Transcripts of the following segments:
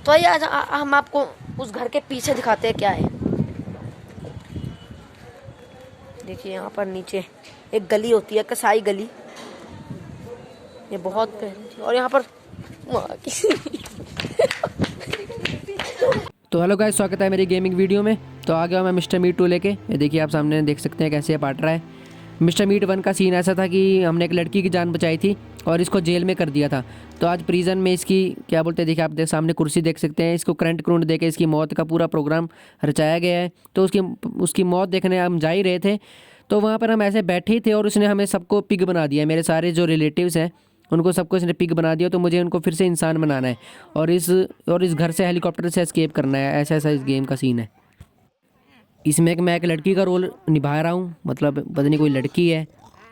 तो आइए आज हम आपको उस घर के पीछे दिखाते हैं क्या है। देखिए यहाँ पर नीचे एक गली होती है, कसाई गली। ये बहुत प्यारी थी और यहाँ पर तो हेलो गाइस, स्वागत है मेरी गेमिंग वीडियो में। तो आ गया मैं मिस्टर मीट 2 लेके। ये देखिए आप सामने देख सकते हैं कैसे ये पाट रहा है। मिस्टर मीट 1 का सीन ऐसा था कि हमने एक लड़की की जान बचाई थी और इसको जेल में कर दिया था। तो आज प्रिजन में इसकी क्या बोलते हैं, देखिए आप सामने कुर्सी देख सकते हैं। इसको करंट करूंड दे के इसकी मौत का पूरा प्रोग्राम रचाया गया है। तो उसकी मौत देखने हम जा ही रहे थे, तो वहाँ पर हम ऐसे बैठे ही थे और उसने हमें सबको पिग बना दिया। मेरे सारे जो रिलेटिव्स हैं उनको सबको इसने पिग बना दिया। तो मुझे उनको फिर से इंसान बनाना है और इस घर से हेलीकॉप्टर से एस्केप करना है। ऐसा ऐसा इस गेम का सीन है। इसमें मैं एक लड़की का रोल निभा रहा हूँ, मतलब पता नहीं कोई लड़की है।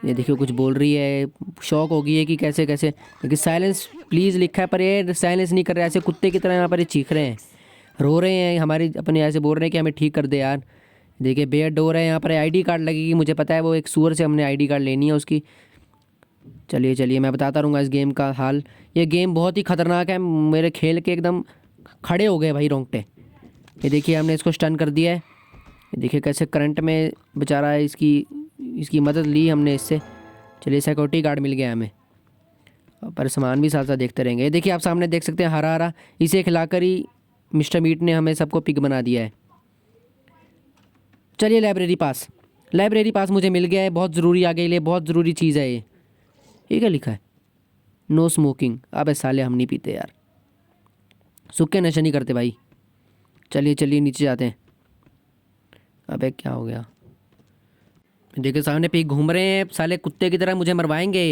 ये देखियो कुछ बोल रही है, शौक हो गई है कि कैसे कैसे। लेकिन साइलेंस प्लीज़ लिखा है पर ये साइलेंस नहीं कर रहे, ऐसे कुत्ते की तरह यहाँ पर ये चीख रहे हैं, रो रहे हैं हमारी अपने, ऐसे बोल रहे हैं कि हमें ठीक कर दे यार। देखिए बेड डोर है, यहाँ पर आईडी कार्ड लगेगी, मुझे पता है वो एक सूअर से हमने आईडी कार्ड लेनी है उसकी। चलिए चलिए मैं बताता रहूँगा इस गेम का हाल। ये गेम बहुत ही ख़तरनाक है, मेरे खेल के एकदम खड़े हो गए भाई रोंगटे। ये देखिए हमने इसको स्टन कर दिया है। ये देखिए कैसे करंट में बेचारा है, इसकी मदद ली हमने इससे। चलिए सिक्योरिटी गार्ड मिल गया हमें, पर सामान भी साथ साथ देखते रहेंगे। ये देखिए आप सामने देख सकते हैं हरा हरा, इसे खिलाकर ही मिस्टर मीट ने हमें सबको पिग बना दिया है। चलिए लाइब्रेरी पास मुझे मिल गया है, बहुत ज़रूरी आगे के लिए बहुत ज़रूरी चीज़ है ये क्या लिखा है? No smoking. अबे साले हम नहीं पीते यार, सूखे नशे नहीं करते भाई। चलिए चलिए नीचे जाते हैं। अबे क्या हो गया? देखिए सामने पे घूम रहे हैं साले कुत्ते की तरह, मुझे मरवाएंगे।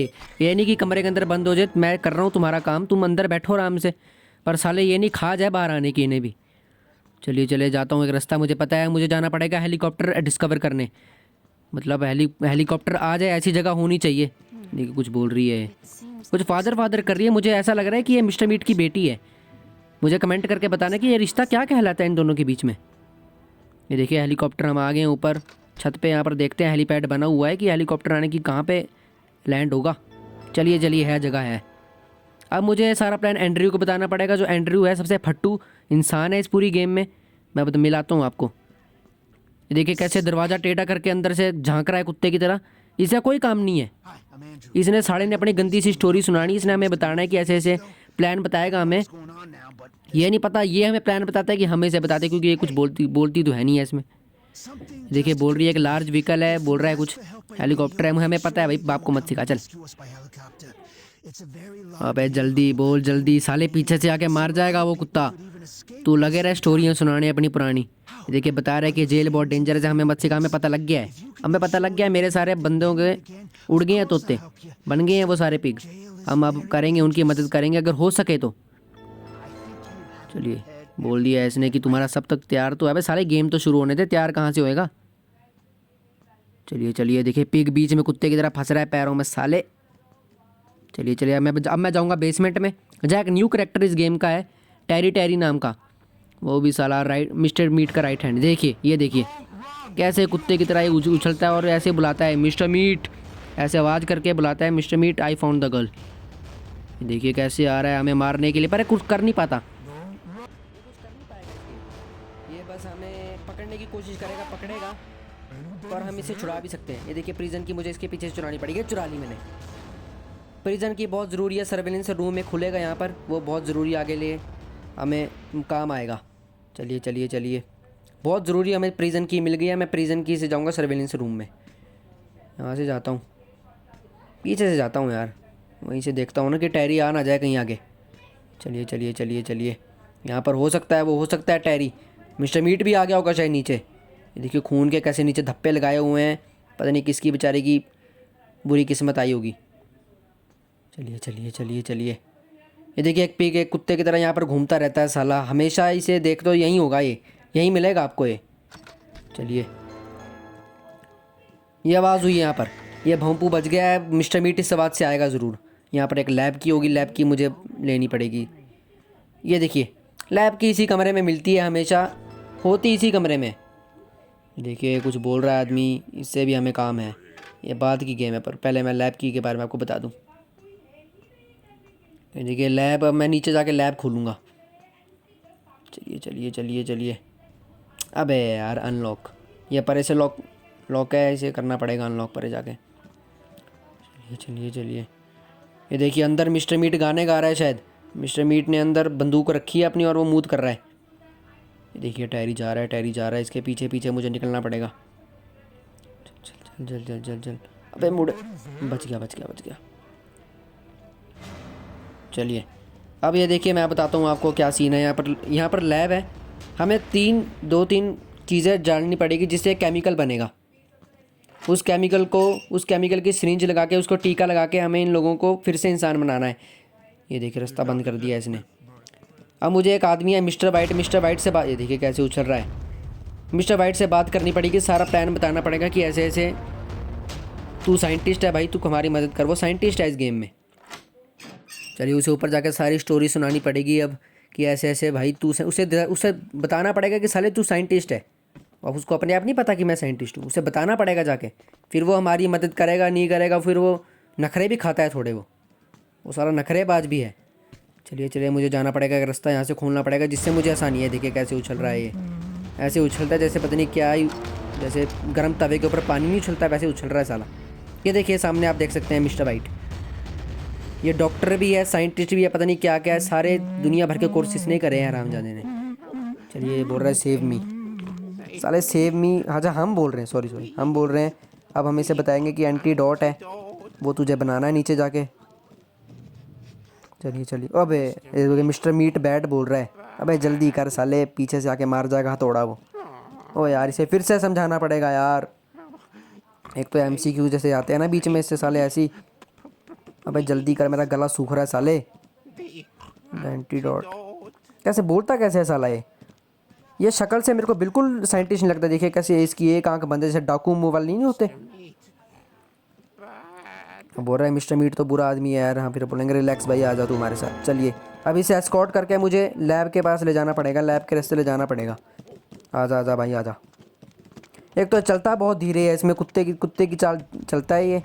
ये नहीं कि कमरे के अंदर बंद हो जाए, मैं कर रहा हूँ तुम्हारा काम, तुम अंदर बैठो आराम से, पर साले ये नहीं खा जाए बाहर आने की इन्हें भी। चलिए चलिए जाता हूँ, एक रास्ता मुझे पता है, मुझे जाना पड़ेगा हेलीकॉप्टर डिस्कवर करने। मतलब हेलीकॉप्टर आ जाए ऐसी जगह होनी चाहिए। देखिए कुछ बोल रही है, कुछ फादर कर रही है। मुझे ऐसा लग रहा है कि ये मिस्टर मीट की बेटी है। मुझे कमेंट करके बताना कि ये रिश्ता क्या कहलाता है इन दोनों के बीच में। ये देखिए हेलीकॉप्टर, हम आ गए हैं ऊपर छत पे। यहाँ पर देखते हैं हेलीपैड बना हुआ है कि हेलीकॉप्टर आने की कहाँ पे लैंड होगा। चलिए चलिए है जगह है। अब मुझे सारा प्लान एंड्रयू को बताना पड़ेगा। जो एंड्रयू है सबसे फट्टू इंसान है इस पूरी गेम में। मैं मिलाता हूँ आपको। ये देखिए कैसे दरवाज़ा टेढ़ा करके अंदर से झांक रहा है कुत्ते की तरह। इसका कोई काम नहीं है। इसने साले ने अपनी गंदी सी स्टोरी सुनानी, इसने हमें बताना है कि ऐसे ऐसे प्लान बताएगा हमें। ये नहीं पता ये हमें प्लान बताता है कि हमें से बताते, क्योंकि ये कुछ बोलती तो है नहीं है इसमें। देखिए बोल रही है कि लार्ज व्हीकल है, बोल रहा है कुछ हेलीकॉप्टर है। हमें पता है भाई, बाप को मत सिखा चल। अबे जल्दी बोल जल्दी, साले पीछे से आके मार जाएगा वो कुत्ता। तू लगे रहे स्टोरियाँ सुनाने अपनी पुरानी। देखिए बता रहे कि जेल बहुत डेंजरस है, हमें मत सिखा, हमें पता लग गया है। हमें पता लग गया है, मेरे सारे बंदों के उड़ गए हैं तोते, बन गए हैं वो सारे पिग। हम अब करेंगे उनकी मदद करेंगे अगर हो सके तो। चलिए बोल दिया इसने कि तुम्हारा सब तक तैयार तो है। अबे साले गेम तो शुरू होने दे, तैयार कहाँ से होएगा। चलिए चलिए देखिए पिग बीच में कुत्ते की तरह फंस रहा है पैरों में साले। चलिए चलिए अब मैं जाऊँगा बेसमेंट में। जहाँ एक न्यू करेक्टर इस गेम का है, टेरी नाम का, वो भी साला राइट मिस्टर मीट का राइट हैंड। देखिए ये देखिए कैसे कुत्ते की तरह ये उछलता है और ऐसे बुलाता है मिस्टर मीट, ऐसे आवाज़ करके बुलाता है mister Meet I found the girl. देखिए कैसे आ रहा है हमें मारने के लिए, पर कुछ कर नहीं पाता। ये बस हमें पकड़ने की कोशिश करेगा, पकड़ेगा, पर हम इसे छुड़ा भी सकते हैं। ये देखिए प्रिजन की मुझे इसके पीछे से चुरानी पड़ेगी। चुरा ली मैंने। प्रिजन की बहुत ज़रूरी है, सर्वेलेंस रूम में खुलेगा यहाँ पर, वो बहुत ज़रूरी आगे लिए हमें काम आएगा। चलिए चलिए चलिए बहुत ज़रूरी हमें प्रिजन की मिल गई है। मैं प्रिजन की से जाऊँगा सर्वेलेंस रूम में। यहाँ से जाता हूँ, पीछे से जाता हूँ यार, वहीं से देखता हूँ ना कि टैरी आ ना जाए कहीं आगे। चलिए चलिए चलिए चलिए यहाँ पर हो सकता है, वो हो सकता है टैरी। मिस्टर मीट भी आ गया होगा शायद नीचे। ये देखिए खून के कैसे नीचे धब्बे लगाए हुए हैं, पता नहीं किसकी बेचारे की बुरी किस्मत आई होगी। चलिए चलिए चलिए चलिए ये देखिए एक पिग एक कुत्ते की तरह यहाँ पर घूमता रहता है साला, हमेशा इसे देख तो यहीं होगा, ये यहीं मिलेगा आपको ये। चलिए ये आवाज़ हुई है यहाँ पर, ये भोंपू बज गया है, मिस्टर मीट इस आवाज़ से आएगा ज़रूर। यहाँ पर एक लैब की होगी, लैब की मुझे लेनी पड़ेगी। ये देखिए लैब की इसी कमरे में मिलती है, हमेशा होती इसी कमरे में। देखिए कुछ बोल रहा है आदमी, इससे भी हमें काम है। ये बाद की गेम है, पर पहले मैं लैब की के बारे में आपको बता दूँ। देखिए लैब, अब मैं नीचे जाके लैब खोलूँगा। चलिए चलिए चलिए चलिए। अबे यार अनलॉक, ये परे से लॉक है, इसे करना पड़ेगा अनलॉक परे जाके। चलिए चलिए चलिए। ये देखिए अंदर मिस्टर मीट गाने गा रहा है शायद। मिस्टर मीट ने अंदर बंदूक रखी है अपनी और वो मूद कर रहा है। ये देखिए टैरी जा रहा है, टैरी जा रहा है, इसके पीछे पीछे मुझे निकलना पड़ेगा। चल चल चल चल चल। अबे मुड़, बच गया बच गया बच गया। चलिए अब ये देखिए मैं बताता हूँ आपको क्या सीन है। यहाँ पर लैब है, हमें दो तीन चीज़ें जाननी पड़ेगी जिससे केमिकल बनेगा। उस केमिकल की सिरिंज लगा के, उसको टीका लगा के हमें इन लोगों को फिर से इंसान बनाना है। ये देखिए रास्ता बंद कर दिया इसने। अब मुझे एक आदमी है मिस्टर वाइट से बात, ये देखिए कैसे उछल रहा है। मिस्टर वाइट से बात करनी पड़ेगी, सारा प्लान बताना पड़ेगा कि ऐसे ऐसे तू साइंटिस्ट है भाई, तू हमारी मदद कर। वो साइंटिस्ट है इस गेम में। चलिए उसे ऊपर जाकर सारी स्टोरी सुनानी पड़ेगी अब कि ऐसे ऐसे भाई तू उसे बताना पड़ेगा कि साले तू साइंटिस्ट है। अब उसको अपने आप नहीं पता कि मैं साइंटिस्ट हूँ, उसे बताना पड़ेगा जाके। फिर वो हमारी मदद करेगा नहीं करेगा, फिर वो नखरे भी खाता है थोड़े, वो सारा नखरेबाज भी है। चलिए चलिए मुझे जाना पड़ेगा, एक रास्ता यहाँ से खोलना पड़ेगा जिससे मुझे आसानी है। देखिए कैसे उछल रहा है ये, ऐसे उछलता है जैसे पता नहीं क्या ही, जैसे गर्म तवे के ऊपर पानी नहीं उछलता वैसे उछल रहा है साला। ये देखिए सामने आप देख सकते हैं मिस्टर वाइट। ये डॉक्टर भी है, साइंटिस्ट भी है, पता नहीं क्या क्या है, सारे दुनिया भर के कोर्सेस नहीं करे हैं हरामजादे ने। चलिए ये बोल रहा है सेव मी, साले सेव मी। अच्छा हम बोल रहे हैं, सॉरी हम बोल रहे हैं। अब हम इसे बताएंगे कि एंटीडोट है, वो तुझे बनाना है नीचे जाके। चलिए चलिए। अबे मिस्टर मीट बैड बोल रहा है। अबे जल्दी कर साले, पीछे से आके मार जाएगा हथौड़ा वो। ओ यार इसे फिर से समझाना पड़ेगा यार। एक तो MCQ जैसे आते हैं ना बीच में, इससे साले ऐसी। अबे जल्दी कर, मेरा गला सूख रहा है साले। एंटीडोट कैसे बोलता कैसे है साला ये शक्ल से मेरे को बिल्कुल साइंटिस्ट नहीं लगता। देखिए कैसे इसकी एक आंख बंद है, जैसे डाकू मुंह वाले नहीं होते। बोल रहा है मिस्टर मीट तो बुरा आदमी है यार। हाँ फिर बोलेंगे रिलैक्स भाई, आ जा तू हमारे साथ। चलिए अब इसे एस्कॉर्ट करके मुझे लैब के पास ले जाना पड़ेगा, लैब के रास्ते ले जाना पड़ेगा। आजा आजा भाई आजा। एक तो चलता बहुत धीरे है, इसमें कुत्ते की चाल चलता है ये।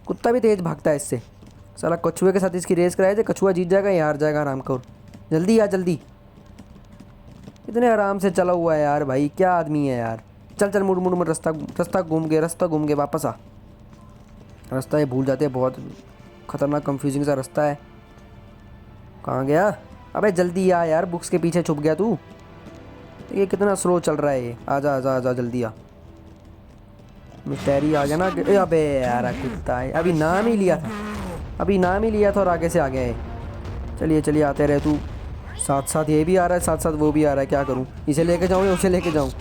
कुत्ता भी तेज़ भागता है इससे। साला कछुए के साथ इसकी रेस कराए थे, कछुआ जीत जाएगा या हार जाएगा आरामखोर। जल्दी आ जल्दी। इतने आराम से चला हुआ है यार भाई, क्या आदमी है यार। चल चल मुड़ रास्ता घूम के वापस आ। रास्ता ये भूल जाते हैं, बहुत ख़तरनाक कंफ्यूजिंग सा रास्ता है। कहाँ गया? अबे जल्दी आ यार, बुक्स के पीछे छुप गया तू। ये कितना स्लो चल रहा है ये। आजा आजा आजा जल्दी आ। मिस्टरी आ गया ना। अबे यार कुत्ता है, अभी नाम ही लिया था और आगे से आ गया है। चलिए चलिए आते रहे तू। साथ साथ ये भी आ रहा है, साथ साथ वो भी आ रहा है। क्या करूँ, इसे लेके जाऊँ या उसे लेके जाऊँ?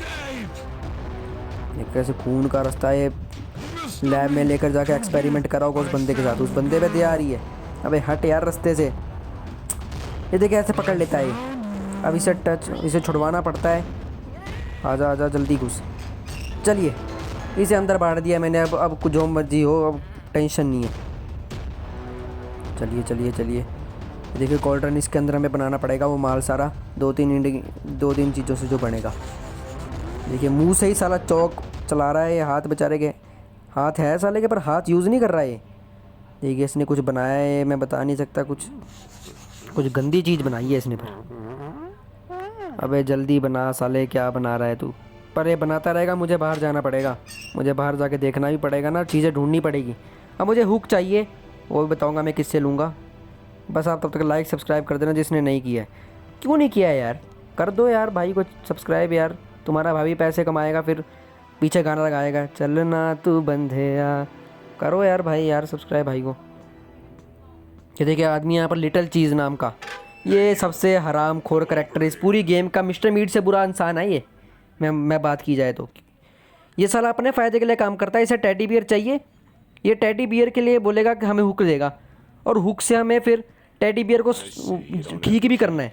कैसे खून का रास्ता है, लैब में लेकर जाके एक्सपेरिमेंट कराओगे उस बंदे के साथ। उस बंदे पे दे आ रही है। अबे हट यार रास्ते से। ये देखिए ऐसे पकड़ लेता है। अब इसे छुड़वाना पड़ता है। आजा आजा जल्दी घुस। चलिए इसे अंदर बांट दिया मैंने। अब कुछ जो मर्जी हो, अब टेंशन नहीं है। चलिए चलिए चलिए। देखिए कोल्ड ड्रिंक इसके अंदर हमें बनाना पड़ेगा, वो माल सारा दो तीन चीज़ों से जो बनेगा। देखिए मुंह से ही साला चौक चला रहा है ये। हाथ बेचारे के हाथ है साले के, पर हाथ यूज़ नहीं कर रहा है। देखिए इसने कुछ बनाया है, मैं बता नहीं सकता। कुछ गंदी चीज़ बनाई है इसने पर। अबे जल्दी बना साले, क्या बना रहा है तू? पर ये बनाता रहेगा, मुझे बाहर जाना पड़ेगा। मुझे बाहर जाके देखना भी पड़ेगा ना, चीज़ें ढूंढनी पड़ेगी। अब मुझे हुक चाहिए, वो भी बताऊँगा मैं किससे लूँगा। बस आप तब तक लाइक सब्सक्राइब कर देना जिसने नहीं किया है। क्यों नहीं किया है यार? कर दो यार भाई को सब्सक्राइब यार। तुम्हारा भाभी पैसे कमाएगा, फिर पीछे गाना लगाएगा चलना तू बंधेया। करो यार भाई यार सब्सक्राइब भाई को। ये देखिए आदमी यहाँ पर लिटिल चीज़ नाम का, ये सबसे हराम खोर करेक्टर इस पूरी गेम का। मिस्टर मीट से बुरा इंसान है ये। मैं बात की जाए तो ये साला अपने फ़ायदे के लिए काम करता है। इसे टेडी बियर चाहिए, ये टेडी बियर के लिए बोलेगा कि हमें हुक देगा, और हुक से हमें फिर टेडी बियर को ठीक भी करना है।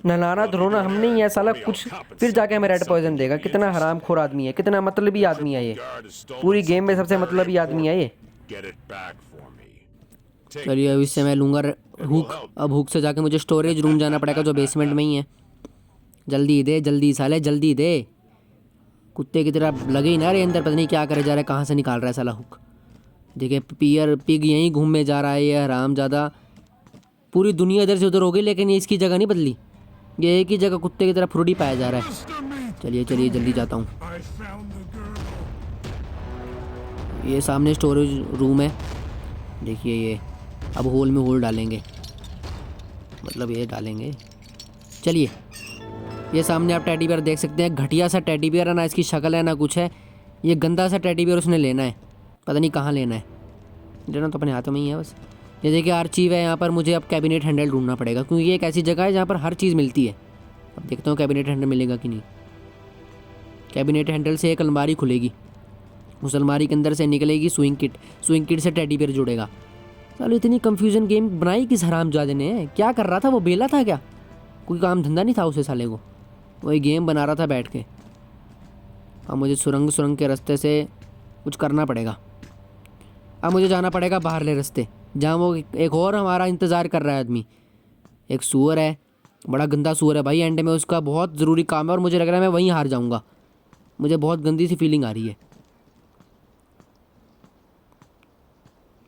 नहलाना धोना हम नहीं है साला कुछ, फिर जाके हमें रेड पॉइजन देगा। कितना हरामखोर आदमी है, कितना मतलबी आदमी है ये। पूरी गेम में सबसे मतलबी आदमी है ये। चलिए अब इससे मैं लूँगा हुक। अब हुक से जाके मुझे स्टोरेज रूम जाना पड़ेगा जो बेसमेंट में ही है। जल्दी दे जल्दी साले जल्दी दे। कुत्ते की तरह लगे ही ना रे अंदर, पता नहीं क्या करे जा रहा है, कहाँ से निकाल रहा है साला हुक। देखिए पिग यहीं घूमने जा रहा है ये हराम ज़्यादा। पूरी दुनिया इधर से उधर हो गई लेकिन ये इसकी जगह नहीं बदली। ये एक ही जगह कुत्ते की तरह फ्रूटी पाया जा रहा है। चलिए चलिए जल्दी जाता हूँ। ये सामने स्टोरेज रूम है, देखिए ये। अब होल में होल डालेंगे, मतलब ये डालेंगे। चलिए, ये सामने आप टेडी बियर देख सकते हैं। घटिया सा टेडी बियर है, ना इसकी शक्ल है ना कुछ है। ये गंदा सा टेडी बियर उसने लेना है, पता नहीं कहाँ लेना है। लेना तो अपने हाथों में ही है बस। ये देखिए आर्चीव है यहाँ पर। मुझे अब कैबिनेट हैंडल ढूंढना पड़ेगा, क्योंकि ये एक ऐसी जगह है जहाँ पर हर चीज़ मिलती है। अब देखता हूँ कैबिनेट हैंडल मिलेगा कि नहीं। कैबिनेट हैंडल से एक अलमारी खुलेगी, उस अलमारी के अंदर से निकलेगी स्विंग किट। स्विंग किट से टेडी बियर जुड़ेगा। चलो, इतनी कंफ्यूजन गेम बनाई किस हरामजादे ने? क्या कर रहा था वो? बेला था क्या? कोई काम धंधा नहीं था उसे साले को? वही गेम बना रहा था बैठ के। अब मुझे सुरंग के रास्ते से कुछ करना पड़ेगा। अब मुझे जाना पड़ेगा बाहरले रास्ते, जहाँ वो एक और हमारा इंतज़ार कर रहा है आदमी। एक सूअर है, बड़ा गंदा सूअर है भाई। एंड में उसका बहुत ज़रूरी काम है और मुझे लग रहा है मैं वहीं हार जाऊँगा। मुझे बहुत गंदी सी फीलिंग आ रही है।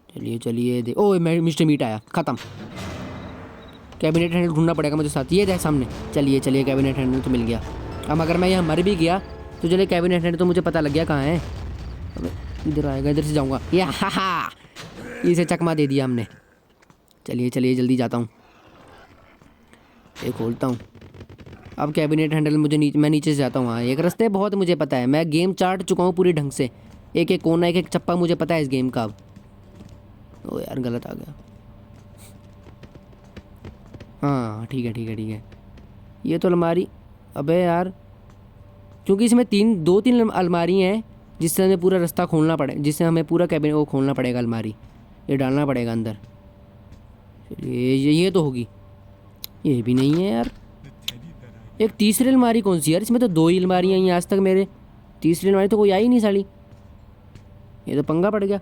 चलिए चलिए दे। ओह, मिस्टर मीट आया, ख़त्म। कैबिनेट हैंडल ढूंढना पड़ेगा मुझे साथ। ये दे सामने। चलिए चलिए, कैबिनेट हैंडल तो मिल गया। अब अगर मैं यहाँ मर भी गया तो चलिए, कैबिनेट हैंडल तो मुझे पता लग गया कहाँ है। इधर आएगा, इधर से जाऊँगा। या हा, इसे चकमा दे दिया हमने। चलिए चलिए जल्दी जाता हूँ, ये खोलता हूँ। अब कैबिनेट हैंडल मुझे मैं नीचे से जाता हूँ। हाँ, एक रास्ते बहुत मुझे पता है। मैं गेम चाट चुका हूँ पूरी ढंग से। एक एक कोना, एक एक चप्पा मुझे पता है इस गेम का। अब ओ यार, गलत आ गया। हाँ ठीक है ठीक है ठीक है। ये तो अलमारी, अबे यार, क्योंकि इसमें दो तीन अलमारी हैं जिससे हमें पूरा रास्ता खोलना पड़े, जिससे हमें पूरा कैबिनेट वो खोलना पड़ेगा। अलमारी ये डालना पड़ेगा अंदर। चलिए, ये तो होगी। ये भी नहीं है यार। एक तीसरी अलमारी कौन सी यार? इसमें तो 2 ही अलमारियाँ हैं आज तक मेरे। तीसरी अलमारी तो कोई आई नहीं साली। ये तो पंगा पड़ गया।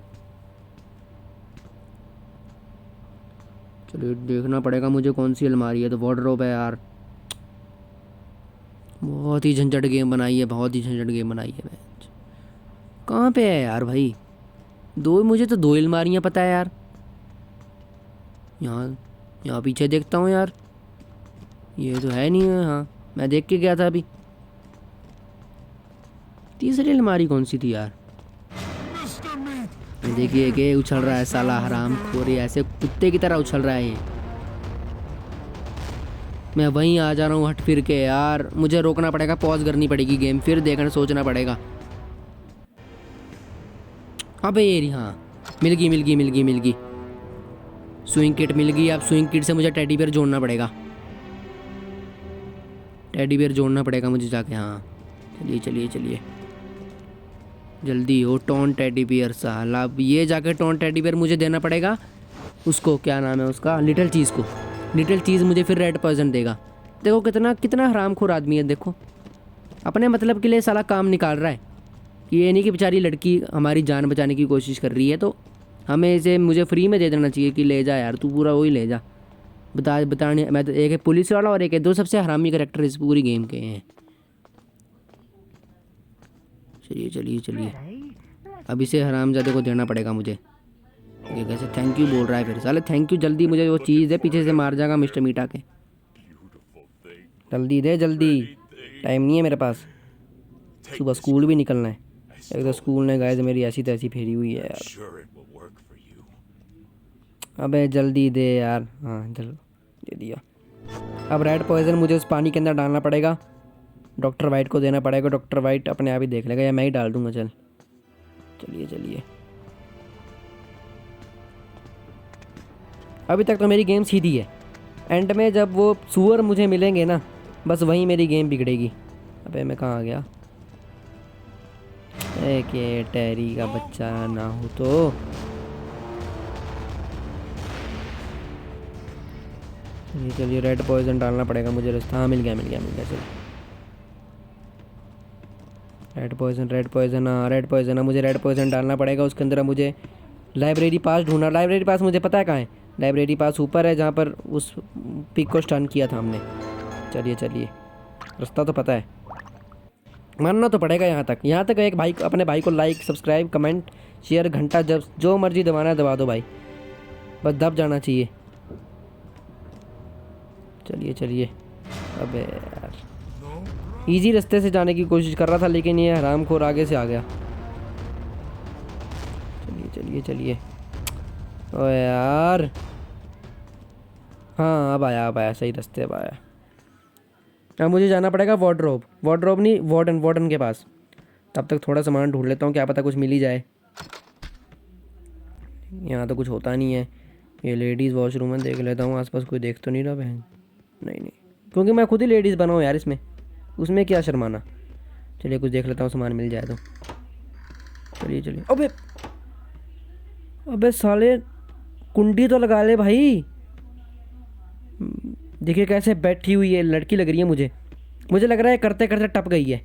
चलिए देखना पड़ेगा मुझे कौन सी अलमारी है। तो वार्डरोब है यार। बहुत ही झंझट गेम बनाई है, बहुत ही झंझट गेम बनाई है। कहाँ पे है यार भाई? मुझे तो 2 अलमारियाँ पता है यार। यहाँ पीछे देखता हूँ यार, ये तो है नहीं है। हाँ, मैं देख के गया था अभी। तीसरी अलमारी कौन सी थी यार? देखिए कि उछल रहा है साला हराम खोरी, ऐसे कुत्ते की तरह उछल रहा है ये। मैं वहीं आ जा रहा हूँ हट फिर के यार। मुझे रोकना पड़ेगा, पॉज करनी पड़ेगी गेम, फिर देखना सोचना पड़ेगा। अबे ये हाँ, मिल गई। स्विंग किट मिल गई। अब स्विंग किट से मुझे टेडी बियर जोड़ना पड़ेगा। टेडी बियर जोड़ना पड़ेगा मुझे जाके। हाँ चलिए जल्दी हो। टॉन टेडी बियर साला। अब ये जाके टॉन टेडी बियर मुझे देना पड़ेगा उसको। क्या नाम है उसका? लिटिल चीज़ को। लिटिल चीज़ मुझे फिर रेड पॉइजन देगा। देखो कितना हरामखोर आदमी है। देखो, अपने मतलब के लिए साला काम निकाल रहा है। कि ये नहीं कि बेचारी लड़की हमारी जान बचाने की कोशिश कर रही है तो हमें इसे मुझे फ्री में दे देना चाहिए कि ले जा यार, तू पूरा वही ले जा। बताने मैं तो एक है पुलिस वाला और एक है, 2 सबसे हरामी कैरेक्टर इस पूरी गेम के हैं। चलिए अब इसे हरामजादे को देना पड़ेगा मुझे। ये कैसे थैंक यू बोल रहा है फिर साले? थैंक यू जल्दी, मुझे वो चीज़ दे, पीछे से मार जाएगा मिस्टर मीट आके। जल्दी दे जल्दी, टाइम नहीं है मेरे पास। सुबह स्कूल भी निकलना है। एक तो स्कूल ने गाइस मेरी ऐसी तैसी फेरी हुई है यार। अबे जल्दी दे यार। हाँ दे दिया। अब रेड पॉइजन मुझे उस पानी के अंदर डालना पड़ेगा। डॉक्टर वाइट को देना पड़ेगा। डॉक्टर वाइट अपने आप ही देख लेगा या मैं ही डाल दूंगा। चलिए अभी तक तो मेरी गेम सीधी है। एंड में जब वो सूअर मुझे मिलेंगे ना, बस वहीं मेरी गेम बिगड़ेगी। अबे मैं कहाँ आ गया? के टेरी का बच्चा ना हो तो। चलिए रेड पॉइजन डालना पड़ेगा मुझे रास्ता। हाँ मिल गया चलो। रेड पॉइजन हाँ रेड पॉइजन। मुझे रेड पॉइजन डालना पड़ेगा उसके अंदर। मुझे लाइब्रेरी पास ढूंढना। लाइब्रेरी पास मुझे पता है कहाँ है। लाइब्रेरी पास ऊपर है, जहाँ पर उस पिक को स्टन किया था हमने। चलिए रास्ता तो पता है, मानना तो पड़ेगा। यहाँ तक एक भाई अपने भाई को लाइक सब्सक्राइब कमेंट शेयर घंटा जब जो मर्जी दबाना है दबा दो भाई, बस दब जाना चाहिए। चलिए अबे यार, इजी रास्ते से जाने की कोशिश कर रहा था लेकिन ये हरामखोर आगे से आ गया। चलिए चलिए चलिए। ओ यार, हाँ अब आया सही रास्ते, अब आया। अब मुझे जाना पड़ेगा वार्डरोब, वार्डरोब नहीं, वार्डन, वार्डन के पास। तब तक थोड़ा सामान ढूंढ लेता हूँ, क्या पता कुछ मिल ही जाए। यहाँ तो कुछ होता नहीं है। ये लेडीज़ वॉशरूम में देख लेता हूँ, आसपास कोई देख तो नहीं रहा बहन। नहीं नहीं, क्योंकि मैं खुद ही लेडीज़ बना हूँ यार इसमें, उसमें क्या शर्माना। चलिए कुछ देख लेता हूँ, सामान मिल जाए तो। चलिए चलिए। अबे अबे साले, कुंडी तो लगा ले भाई। देखिए कैसे बैठी हुई है, लड़की लग रही है मुझे। मुझे लग रहा है करते करते टप गई है,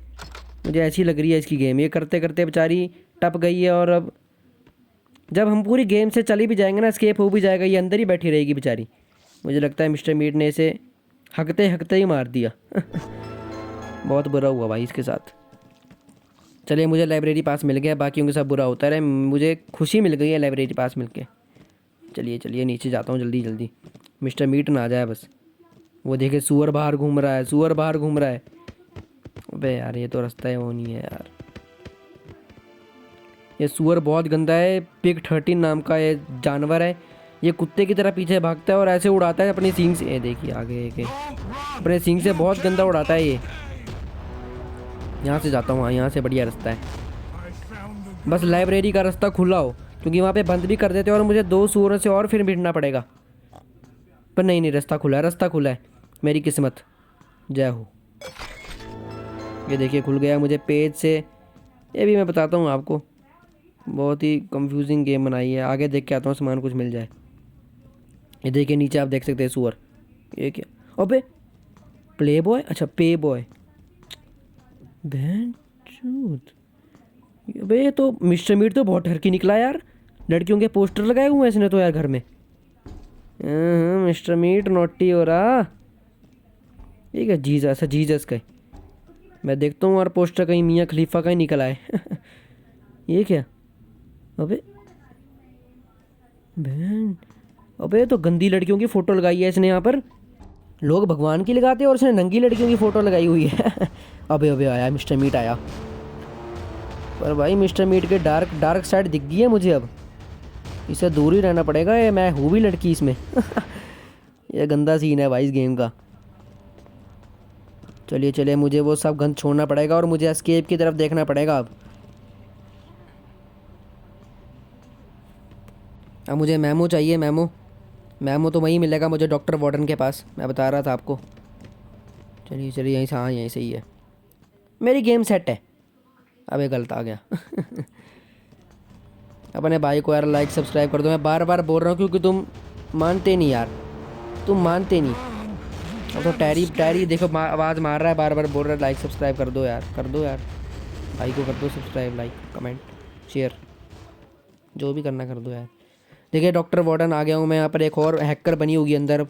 मुझे ऐसी लग रही है इसकी गेम। ये करते करते बेचारी टप गई है, और अब जब हम पूरी गेम से चली भी जाएंगे ना, स्केप हो भी जाएगा, ये अंदर ही बैठी रहेगी बेचारी। मुझे लगता है मिस्टर मीट ने इसे हकते हकते ही मार दिया। बहुत बुरा हुआ भाई इसके साथ। चलिए मुझे लाइब्रेरी पास मिल गया, बाकियों के साथ बुरा होता रहे, मुझे खुशी मिल गई है लाइब्रेरी पास मिल के। चलिए चलिए नीचे जाता हूँ जल्दी जल्दी, मिस्टर मीट ना आ जाए बस। वो देखे सुअर बाहर घूम रहा है, सुअर बाहर घूम रहा है। अबे यार ये तो रास्ता है, वो नहीं है यार। ये सुअर बहुत गंदा है, पिग 13 नाम का ये जानवर है। ये कुत्ते की तरह पीछे भागता है और ऐसे उड़ाता है अपनी सींग से। ये देखिए आगे एक अपने सींग से बहुत गंदा उड़ाता है ये। यहाँ से जाता हूँ, हाँ यहाँ से बढ़िया रास्ता है। बस लाइब्रेरी का रास्ता खुला हो, क्योंकि वहाँ पे बंद भी कर देते हैं और मुझे 2 सुअरों से और फिर भिड़ना पड़ेगा। पर नहीं नहीं, रास्ता खुला है, रास्ता खुला है। मेरी किस्मत, जय हो। ये देखिए खुल गया मुझे पेज से। ये भी मैं बताता हूँ आपको, बहुत ही कंफ्यूजिंग गेम बनाई है। आगे देख के आता हूँ, सामान कुछ मिल जाए। ये देखिए नीचे आप देख सकते हैं सुअर। ये क्या, अबे प्ले बॉय, अच्छा पे बॉय, बहन चूत। अबे ये तो मिस्टर मीट तो बहुत ठरकी निकला यार, लड़कियों के पोस्टर लगाए हुए हैं इसने तो यार घर में। मिस्टर मीट नोटी हो रहा। ठीक है जीसस, अच्छा जीसस का। मैं देखता हूँ और पोस्टर कहीं मियाँ खलीफा का ही निकल आए। ये क्या, अबे बहन, अबे तो गंदी लड़कियों की फ़ोटो लगाई है इसने यहाँ पर। लोग भगवान की लगाते हैं और इसने नंगी लड़कियों की फ़ोटो लगाई हुई है। अबे अबे आया मिस्टर मीट आया। पर भाई मिस्टर मीट के डार्क डार्क साइड दिख गई है मुझे अब। इससे दूर ही रहना पड़ेगा, ये मैं हूँ भी लड़की इसमें। ये गंदा सीन है भाई इस गेम का। चलिए चलिए, मुझे वो सब गंद छोड़ना पड़ेगा और मुझे एस्केप की तरफ देखना पड़ेगा अब मुझे मेमो चाहिए, मेमो। मेमो तो वहीं मिलेगा मुझे, डॉक्टर वार्डन के पास, मैं बता रहा था आपको। चलिए चलिए यहीं से, हाँ यहीं से ही है। मेरी गेम सेट है। अबे गलत आ गया। अपने भाई को यार लाइक सब्सक्राइब कर दो। मैं बार बार बोल रहा हूँ क्योंकि तुम मानते नहीं यार, तुम मानते नहीं। अब तो टैरी टैरी देखो आवाज़ मार रहा है, बार बार बोल रहा है लाइक सब्सक्राइब कर दो यार, कर दो यार। भाई को कर दो सब्सक्राइब, लाइक कमेंट शेयर, जो भी करना कर दो यार। देखिए डॉक्टर वार्डन आ गया हूँ मैं। यहाँ पर एक और हैकर बनी होगी अंदर,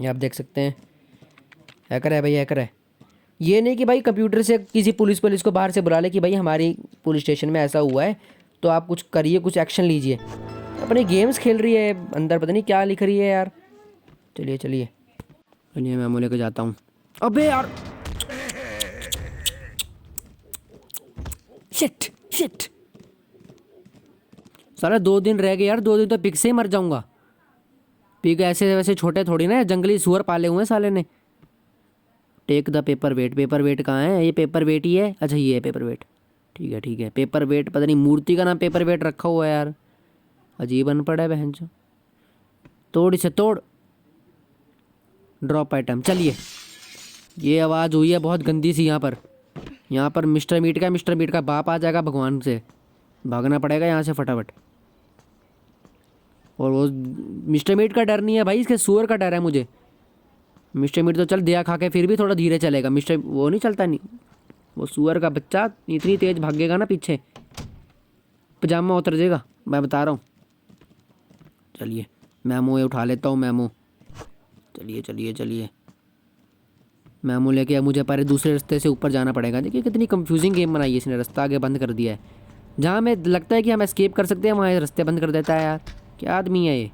ये आप देख सकते हैं। हैकर है भाई, हैकर है। ये नहीं कि भाई कंप्यूटर से किसी पुलिस को बाहर से बुला ले कि भाई हमारी पुलिस स्टेशन में ऐसा हुआ है तो आप कुछ करिए, कुछ एक्शन लीजिए। अपने गेम्स खेल रही है अंदर, पता नहीं क्या लिख रही है यार। चलिए चलिए चलिए, मैं लेकर जाता हूँ। अबे यार शिट शिट, साला 2 दिन रह गए यार, 2 दिन तो पिग से ही मर जाऊंगा। पिग ऐसे वैसे छोटे थोड़ी ना, जंगली सुअर पाले हुए हैं साले ने। Take the paperweight, paperweight कहाँ है? ये पेपर वेट ही है, अच्छा ये है पेपर वेट। ठीक है ठीक है, पेपर वेट, पता नहीं मूर्ति का नाम पेपर वेट रखा हुआ है यार, अजीब अनपढ़ है बहन चो। तोड़ इसे तोड़, ड्रॉप आइटम। चलिए, ये आवाज़ हुई है बहुत गंदी सी यहाँ पर मिस्टर मीट का बाप आ जाएगा भगवान से। भागना पड़ेगा यहाँ से फटाफट। और वो मिस्टर मीट का डर नहीं है भाई, इसके सुअर का डर है मुझे। मिस्टर मीट तो चल दिया खा के फिर भी थोड़ा धीरे चलेगा, मिस्टर वो नहीं चलता, नहीं वो सुअर का बच्चा इतनी तेज़ भागेगा ना पीछे पजामा उतर जाएगा, मैं बता रहा हूँ। चलिए मैमो ये उठा लेता हूँ, मैमो। चलिए चलिए चलिए, मैमो लेके अब मुझे पहले दूसरे रास्ते से ऊपर जाना पड़ेगा। देखिए कितनी कंफ्यूजिंग गेम बनाई है इसने, रास्ता आगे बंद कर दिया है। जहाँ हमें लगता है कि हम एस्केप कर सकते हैं वहाँ रास्ते बंद कर देता है यार, क्या आदमी है ये।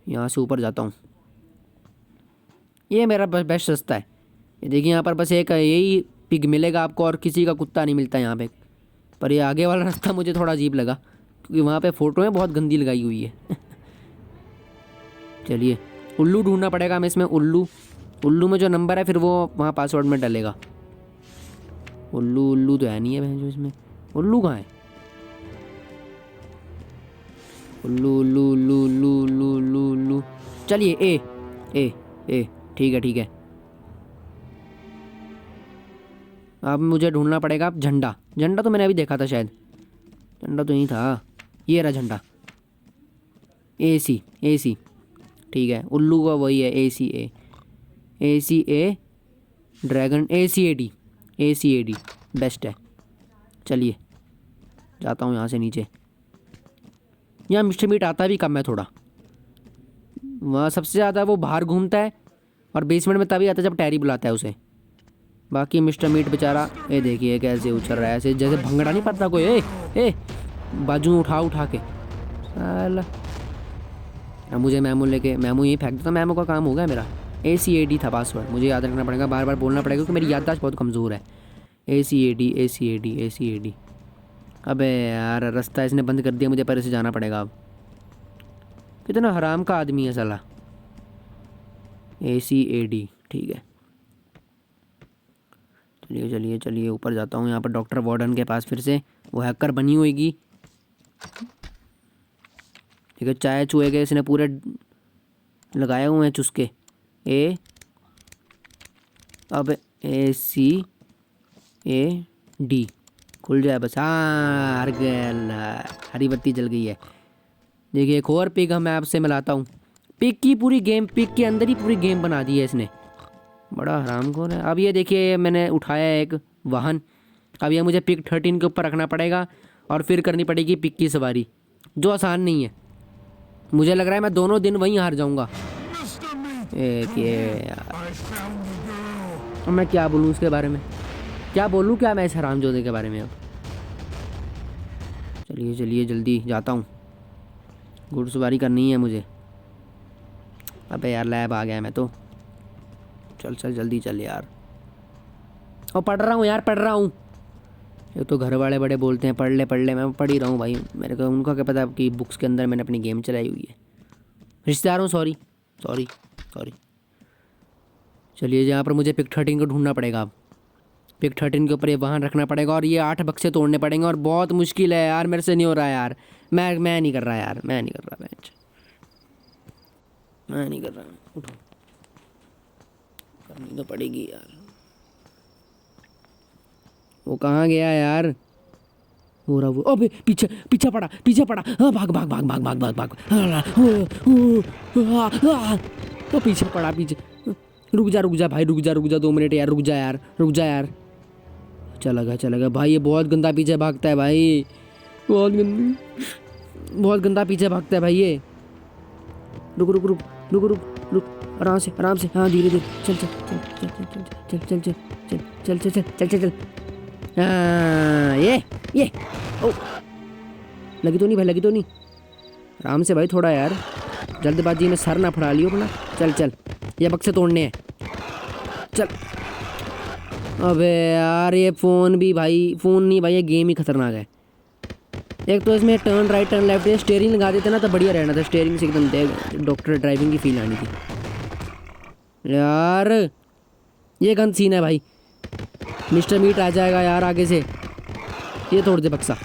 यहाँ से ऊपर जाता हूँ। ये मेरा बेस्ट रास्ता है। ये देखिए यहाँ पर बस एक यही पिग मिलेगा आपको और किसी का कुत्ता नहीं मिलता यहाँ पे। पर ये आगे वाला रास्ता मुझे थोड़ा अजीब लगा क्योंकि वहाँ पे फ़ोटोएँ बहुत गंदी लगाई हुई है। चलिए उल्लू ढूंढना पड़ेगा हमें इसमें। उल्लू में जो नंबर है फिर वो वहाँ पासवर्ड में डलेगा। उल्लू तो है नहीं है बहन जो इसमें। उल्लू कहाँ है? उल्लू। चलिए ए ठीक है। अब मुझे ढूंढना पड़ेगा झंडा। झंडा तो मैंने अभी देखा था शायद। झंडा तो यहीं था। ये रहा झंडा। AC ठीक है। उल्लू का वही है ACA ड्रैगन ACAD बेस्ट है। चलिए जाता हूँ यहाँ से नीचे। यहाँ मिस्टर मीट आता भी कम है थोड़ा। वहाँ सबसे ज़्यादा वो बाहर घूमता है और बेसमेंट में तभी आता है जब टैरी बुलाता है उसे। बाकी मिस्टर मीट बेचारा ये देखिए कैसे उछल रहा है ऐसे जैसे भंगड़ा नहीं पड़ता कोई। ए बाजू में उठा के साला। अब मुझे मेमो यहीं फेंक देता। मेमो का काम हो गया मेरा। ACAD था पासवर्ड। मुझे याद रखना पड़ेगा, बार बार बोलना पड़ेगा क्योंकि मेरी याददाश्त बहुत कमज़ोर है। ACAD। अबे यार रास्ता इसने बंद कर दिया, मुझे पहले से जाना पड़ेगा अब। कितना हराम का आदमी है साला। ACAD ठीक है। चलिए ऊपर जाता हूँ। यहाँ पर डॉक्टर वार्डन के पास फिर से वो हैकर बनी होगी। ठीक है चाय चूहे के इसने पूरे लगाए हुए हैं चुस्के। अब ACAD खुल जाए बस। हाँ हर गया, हरी बत्ती जल गई है। देखिए एक और पिग मैं आपसे मिलाता हूँ। पिग के अंदर ही पूरी गेम बना दी है इसने। बड़ा हरामखोर है। अब ये देखिए मैंने उठाया एक वाहन। अब ये मुझे पिग 13 के ऊपर रखना पड़ेगा और फिर करनी पड़ेगी पिग की सवारी, जो आसान नहीं है। मुझे लग रहा है मैं दोनों दिन वहीं हार जाऊंगा। अब मैं क्या बोलूँ उसके बारे में? क्या बोलूँ क्या मैं इस हरामजादे के बारे में? अब चलिए जल्दी जाता हूँ। घुड़सवारी करनी है मुझे। अबे यार लैब आ गया मैं तो। चल जल्दी चल यार। और पढ़ रहा हूँ। ये तो घर वाले बड़े बोलते हैं पढ़ ले। मैं पढ़ ही रहा हूँ भाई। मेरे को उनका क्या पता कि बुक्स के अंदर मैंने अपनी गेम चलाई हुई है। रिश्तेदारों सॉरी। चलिए यहाँ पर मुझे पिग 13 को ढूंढना पड़ेगा। अब पिग 13 के ऊपर ये वाहन रखना पड़ेगा और ये 8 बक्से तोड़ने पड़ेंगे और बहुत मुश्किल है यार। मेरे से नहीं हो रहा है यार। मैं नहीं कर रहा यार। मैं नहीं कर रहा। उठो, करनी तो पड़ेगी यार। वो कहाँ गया यार? हो रहा वो। अबे पीछे पड़ा। हाँ भाग। तो पीछे पड़ा। रुक जा भाई। रुक जा 2 मिनट यार। रुक जा यार। चला गया भाई। ये बहुत गंदा पीछे भागता है भाई। बहुत गंदा पीछे भागता है भाई ये। रुक आराम से। हाँ धीरे चल। हाँ ये ओ लगी तो नहीं। आराम से भाई थोड़ा यार। जल्दबाजी में सर ना फड़ा लियो अपना। चल ये बक्से तोड़ने हैं। चल। अबे यार ये फ़ोन नहीं भाई। ये गेम ही खतरनाक है। एक तो इसमें turn right turn left steering लगा देते ना तो बढ़िया रहना था। स्टीयरिंग से एकदम डॉक्टर ड्राइविंग की फील आनी थी यार। ये गंद सीन है भाई। मिस्टर मीट आ जाएगा यार आगे से। ये तोड़ दे बक्सा।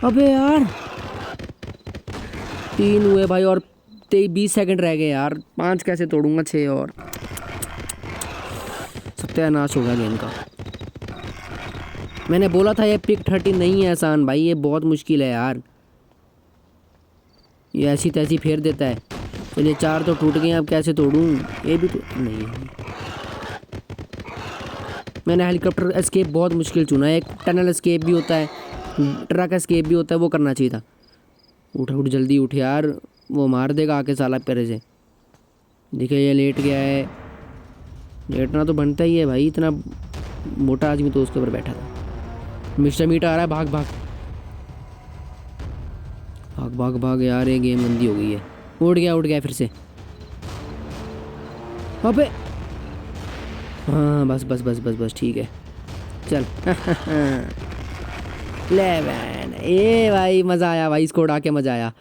अबे यार 3 हुए भाई और 20 सेकंड रह गए यार। 5 कैसे तोड़ूंगा? 6 और। सत्यानाश होगा गेम का। मैंने बोला था ये पिग 13 नहीं है आसान भाई। ये बहुत मुश्किल है यार। ये ऐसी तैसी फेर देता है। चलिए 4 तो टूट गए। अब कैसे तोड़ूं? ये भी तो नहीं है। मैंने हेलीकॉप्टर एस्केप बहुत मुश्किल चुना है। एक टनल एस्केप भी होता है, ट्रक एस्केप भी होता है। वो करना चाहिए था। उठ जल्दी उठ यार। वो मार देगा आके साला पैरे से। देखिए ये लेट गया है। लेटना तो बनता ही है भाई। इतना मोटा आदमी तो उसके ऊपर बैठा था। मिस्टर मीट आ रहा है। भाग यार। ये गेम गंदी हो गई है। उठ गया फिर से। अबे हाँ बस बस बस बस बस ठीक है चल ले मैन ये भाई मज़ा आया भाई, इसको उड़ा के मज़ा आया।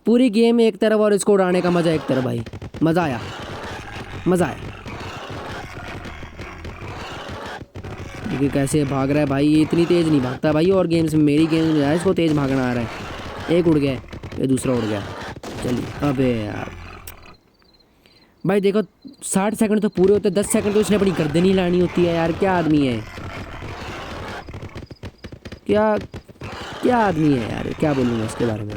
पूरी गेम एक तरफ और इसको उड़ाने का मज़ा एक तरफ भाई, मज़ा आया मज़ा आया। देखिए कैसे भाग रहा है भाई, ये इतनी तेज़ नहीं भागता भाई, और गेम्स में मेरी गेम्स में इसको तेज़ भागना आ रहा है। एक उड़ गया, ये दूसरा उड़ गया। चलिए अबे यार भाई देखो 60 सेकंड तो पूरे होते, 10 सेकंड तो इसने अपनी गर्दन ही लानी होती है यार। क्या आदमी है, क्या क्या आदमी है यार, क्या बोलूँगा इसके बारे में।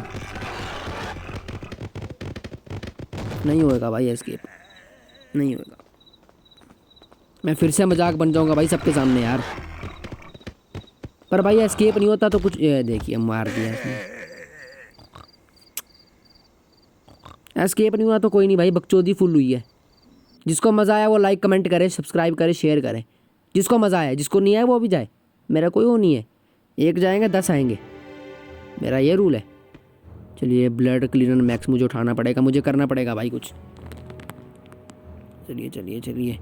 नहीं होएगा भाई एस्केप, नहीं होएगा। मैं फिर से मजाक बन जाऊंगा भाई सबके सामने यार। पर भाई एस्केप नहीं होता तो कुछ, ये देखिए मार दिया इसने। एस्केप नहीं हुआ तो कोई नहीं भाई, बकचोदी फुल हुई है। जिसको मज़ा आया वो लाइक कमेंट करे, सब्सक्राइब करे, शेयर करे। जिसको मज़ा आया, जिसको नहीं आया वो भी जाए, मेरा कोई वो नहीं है। एक जाएंगे 10 आएंगे, मेरा ये रूल है। चलिए ब्लड क्लीनर मैक्स मुझे उठाना पड़ेगा, मुझे करना पड़ेगा भाई कुछ। चलिए चलिए चलिए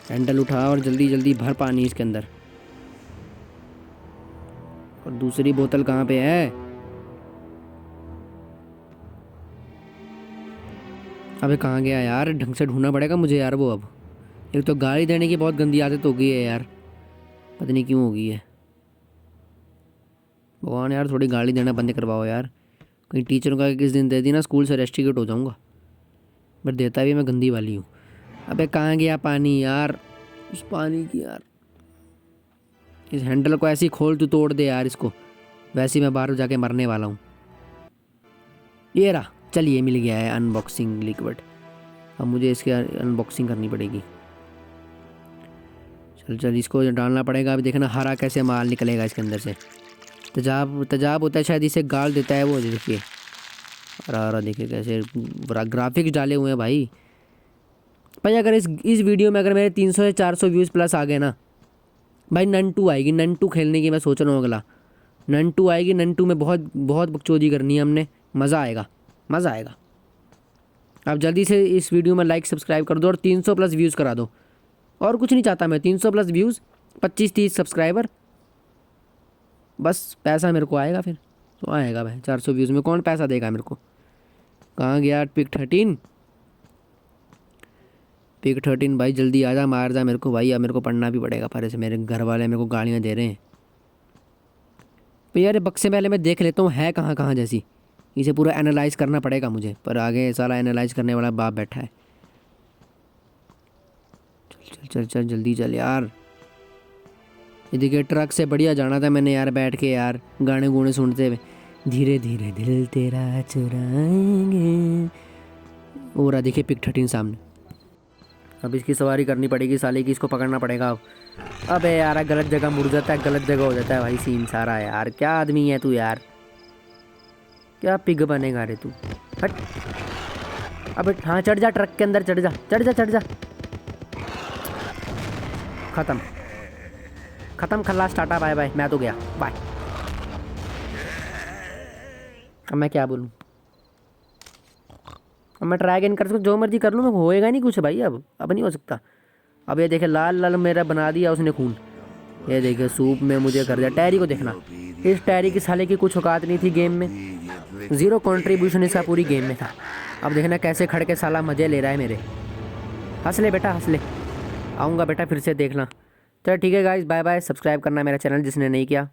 हैंडल उठा और जल्दी जल्दी भर पानी इसके अंदर। और दूसरी बोतल कहाँ पे है? अबे कहाँ गया यार, ढंग से ढूंढना पड़ेगा मुझे यार वो। अब एक तो गाली देने की बहुत गंदी आदत हो गई है यार, पता नहीं क्यों हो गई है। भगवान यार थोड़ी गाली देना बंद करवाओ यार। कहीं टीचर का किस दिन दे दी ना, स्कूल से रेस्टिकेट हो जाऊँगा। बट देता भी मैं गंदी वाली हूँ। अबे कहाँ गया पानी यार, उस पानी की यार। इस हैंडल को ऐसे ही खोल, तू तोड़ दे यार इसको, वैसे ही मैं बाहर जाके मरने वाला हूँ। ये रहा, चलिए मिल गया है अनबॉक्सिंग लिक्विड। अब मुझे इसकी अनबॉक्सिंग करनी पड़ेगी। चल चल इसको डालना पड़ेगा। अभी देखना हरा कैसे माल निकलेगा इसके अंदर से। तेजाब तेजाब होता है शायद, इसे गाल देता है वो। देखिए हरा देखिए कैसे ग्राफिक्स डाले हुए हैं भाई। भाई अगर इस वीडियो में अगर मेरे 300 या 400 व्यूज़ प्लस आ गए ना भाई, नन 2 आएगी। नन 2 खेलने की मैं सोच रहा हूँ अगला। नन 2 आएगी, नन 2 में बहुत बहुत बकचोदी करनी है हमने, मज़ा आएगा मज़ा आएगा। आप जल्दी से इस वीडियो में लाइक सब्सक्राइब कर दो और 300 प्लस व्यूज़ करा दो। और कुछ नहीं चाहता मैं, 300 प्लस व्यूज़, 25-30 सब्सक्राइबर, बस पैसा मेरे को आएगा। फिर तो आएगा भाई 400 व्यूज़ में कौन पैसा देगा मेरे को। कहाँ गया पिक 13? पिक 13 भाई जल्दी आ जा, मार जा मेरे को भाई। अब मेरे को पढ़ना भी पड़ेगा पर ऐसे मेरे घर वाले मेरे को गालियाँ दे रहे हैं। तो यार बक्से पहले मैं देख लेता हूँ है कहाँ कहाँ जैसी, इसे पूरा एनालाइज करना पड़ेगा मुझे। पर आगे साला एनालाइज करने वाला बाप बैठा है। चल चल चल जल्दी चल यार। ये देखिए ट्रक से बढ़िया जाना था मैंने यार, बैठ के यार गाने गुने सुनते हुए। धीरे धीरे दिल तेरा चुराएंगे। और देखिए पिक 13 सामने। अब इसकी सवारी करनी पड़ेगी साले की, इसको पकड़ना पड़ेगा अब। अबे यार गलत जगह मुड़ जाता है, गलत जगह हो जाता है भाई सीन सारा यार। क्या आदमी है तू यार, क्या पिग बनेगा रे तू, हट। अबे हाँ चढ़ जा, ट्रक के अंदर चढ़ जा, चढ़ जा चढ़ जा। ख़त्म ख़त्म, खल्लास, टाटा बाय बाय, मैं तो गया बाय। अब मैं क्या बोलूँ, अब मैं ट्राई अगेन कर सकता, जो मर्जी कर लूँ, मैं होएगा नहीं कुछ भाई। अब नहीं हो सकता। अब ये देखे लाल लाल मेरा बना दिया उसने खून। ये देखे सूप में मुझे कर दिया। टैरी को देखना, इस टैरी की साले की कुछ औकात नहीं थी गेम में, 0 कंट्रीब्यूशन इसका पूरी गेम में था। अब देखना कैसे खड़ के साला मज़े ले रहा है मेरे। हंस ले बेटा हंस ले, आऊँगा बेटा फिर से देखना। चलो ठीक है गाइस, बाय बाय। सब्सक्राइब करना मेरा चैनल जिसने नहीं किया।